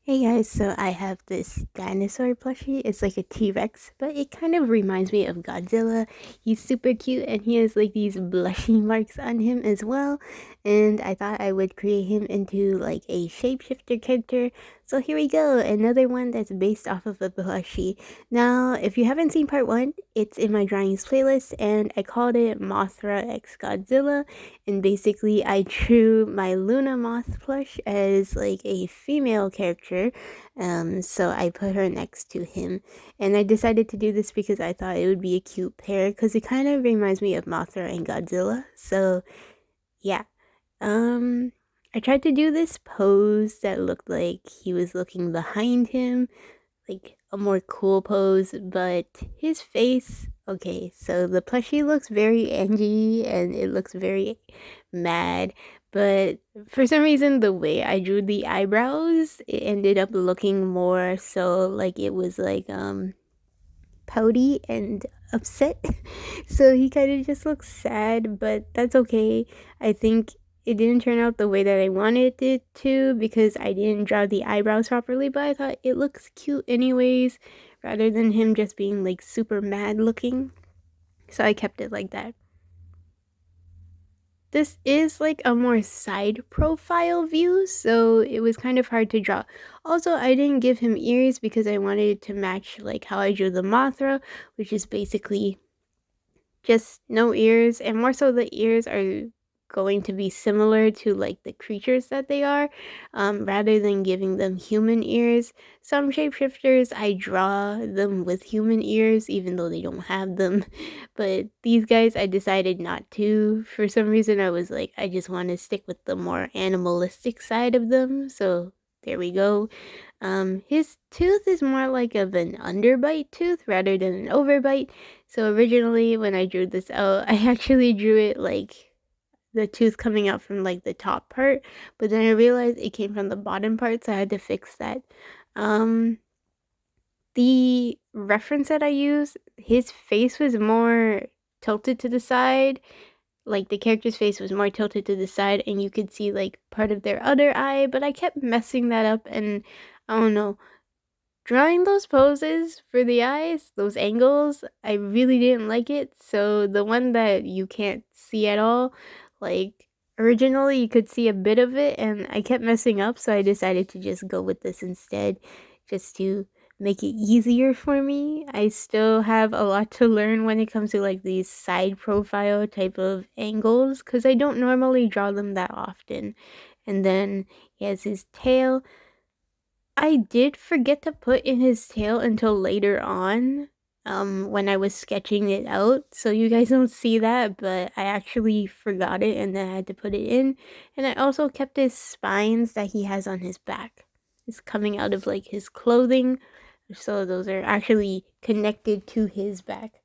Hey guys, so I have this dinosaur plushie. It's like a T-Rex, but it kind of reminds me of Godzilla. He's super cute and he has like these blushy marks on him as well. And I thought I would create him into like a shapeshifter character. So here we go, another one that's based off of a plushie. Now, if you haven't seen part one, it's in my drawings playlist and I called it Mothra x Godzilla. And basically I drew my Luna Moth plush as like a female character, so I put her next to him. And I decided to do this because I thought it would be a cute pair because it kind of reminds me of Mothra and Godzilla. So yeah, um I tried to do this pose that looked like he was looking behind him, like a more cool pose, but his face, okay, so the plushie looks very angy and it looks very mad, but for some reason the way I drew the eyebrows, it ended up looking more so like it was like pouty and upset. So he kind of just looks sad, but that's okay. I think it didn't turn out the way that I wanted it to because I didn't draw the eyebrows properly, but I thought it looks cute anyways, rather than him just being like super mad looking. So I kept it like that. This is like a more side profile view, so it was kind of hard to draw. Also, I didn't give him ears because I wanted it to match like how I drew the Mothra, which is basically just no ears, and more so the ears are going to be similar to like the creatures that they are, rather than giving them human ears. Some shapeshifters I draw them with human ears even though they don't have them, but these guys I decided not to. For some reason I was like, I just want to stick with the more animalistic side of them, so there we go. His tooth is more like of an underbite tooth rather than an overbite. So originally when I drew this out, I actually drew it like the tooth coming out from like the top part, but then I realized it came from the bottom part, so I had to fix that. Um, the reference that I used, his face was more tilted to the side, like the character's face was more tilted to the side and you could see like part of their other eye, but I kept messing that up and I don't know. Drawing those poses for the eyes, those angles, I really didn't like it. So the one that you can't see at all, like originally you could see a bit of it and I kept messing up, so I decided to just go with this instead, just to make it easier for me. I still have a lot to learn when it comes to like these side profile type of angles because I don't normally draw them that often. And then he has his tail. I did forget to put in his tail until later on, when I was sketching it out. So you guys don't see that, but I actually forgot it and then I had to put it in. And I also kept his spines that he has on his back. It's coming out of like his clothing. So those are actually connected to his back.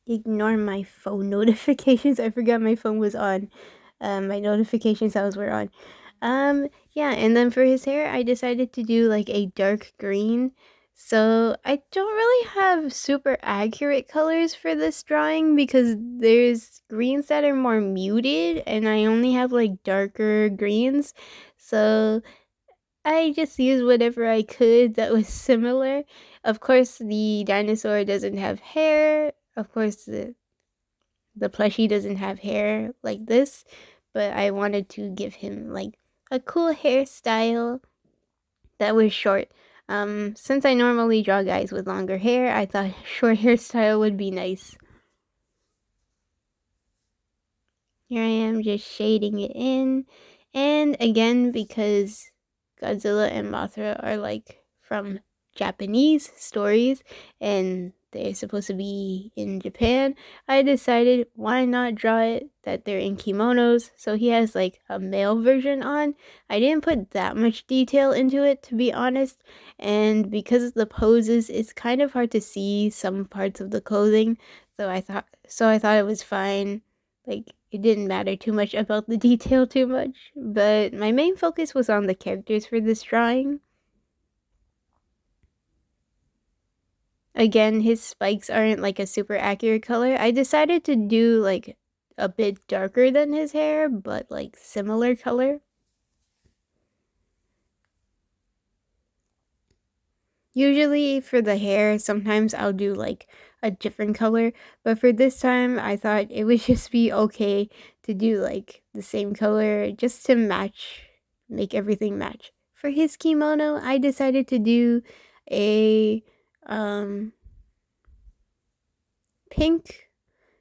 Ignore my phone notifications. I forgot my phone was on. My notification sounds were on. Yeah, and then for his hair, I decided to do like a dark green. So I don't really have super accurate colors for this drawing because there's greens that are more muted and I only have like darker greens. So I just used whatever I could that was similar. Of course, the dinosaur doesn't have hair. Of course, the plushie doesn't have hair like this, but I wanted to give him like a cool hairstyle that was short. Since I normally draw guys with longer hair, I thought short hairstyle would be nice. Here I am just shading it in. And again, because Godzilla and Mothra are like from Japanese stories and they're supposed to be in Japan, I decided why not draw it that they're in kimonos. So he has like a male version on. I didn't put that much detail into it, to be honest. And because of the poses, it's kind of hard to see some parts of the clothing. So I thought it was fine, like it didn't matter too much about the detail too much, but my main focus was on the characters for this drawing. Again, his spikes aren't like a super accurate color. I decided to do like a bit darker than his hair, but like similar color. Usually for the hair, sometimes I'll do like a different color, but for this time I thought it would just be okay to do like the same color just to match, make everything match. For his kimono, I decided to do a um pink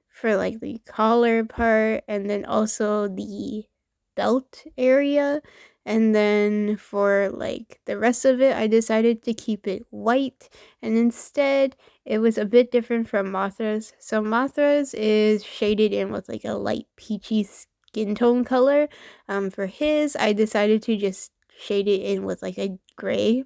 for like the collar part, and then also the belt area, and then for like the rest of it I decided to keep it white, and instead it was a bit different from Mothra's. So Mothra's is shaded in with like a light peachy skin tone color. For his, I decided to just shade it in with like a gray.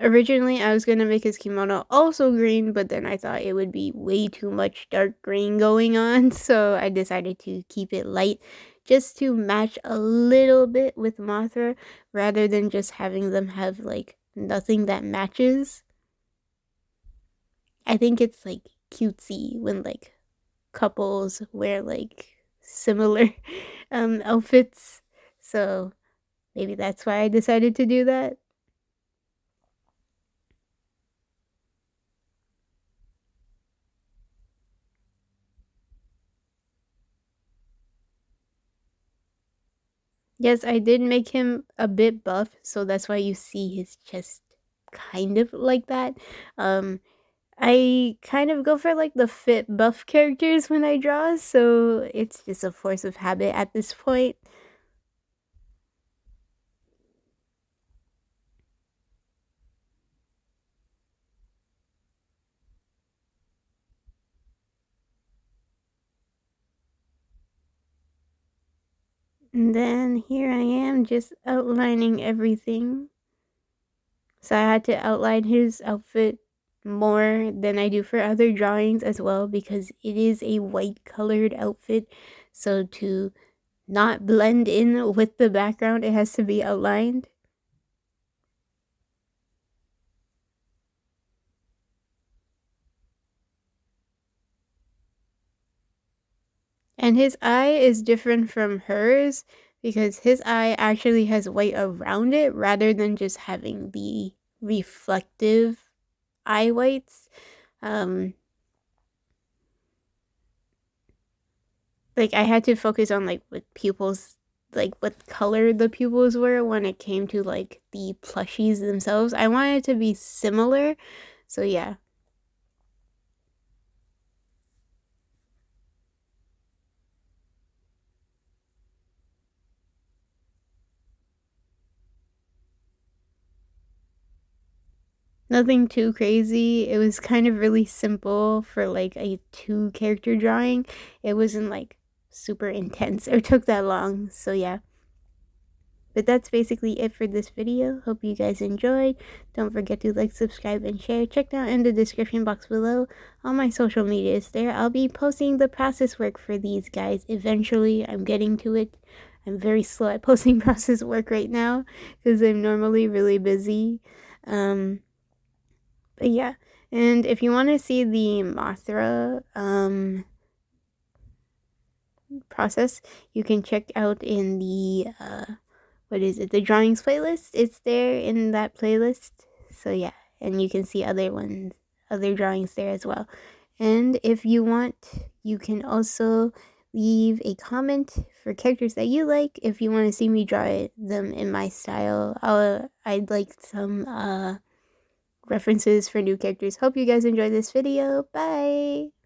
Originally, I was gonna make his kimono also green, but then I thought it would be way too much dark green going on, so I decided to keep it light just to match a little bit with Mothra rather than just having them have like nothing that matches. I think it's like cutesy when like couples wear like similar outfits, so maybe that's why I decided to do that. Yes, I did make him a bit buff, so that's why you see his chest kind of like that. Um, I kind of go for like the fit buff characters when I draw, so it's just a force of habit at this point. And then here I am just outlining everything. So I had to outline his outfit more than I do for other drawings as well because it is a white colored outfit. So to not blend in with the background, it has to be outlined. And his eye is different from hers because his eye actually has white around it rather than just having the reflective eye whites. Um, like I had to focus on like what pupils, like what color the pupils were when it came to like the plushies themselves. I wanted to be similar, so yeah. Nothing too crazy. It was kind of really simple for like a two character drawing. It wasn't like super intense or took that long. So yeah. But that's basically it for this video. Hope you guys enjoyed. Don't forget to like, subscribe, and share. Check down in the description box below. All my social media is there. I'll be posting the process work for these guys eventually. I'm getting to it. I'm very slow at posting process work right now because I'm normally really busy. But yeah, and if you want to see the Mothra process, you can check out in the what is it? The drawings playlist. It's there in that playlist. So yeah, and you can see other ones, other drawings there as well. And if you want, you can also leave a comment for characters that you like. If you want to see me draw them in my style, I'd like some references for new characters. Hope you guys enjoyed this video. Bye!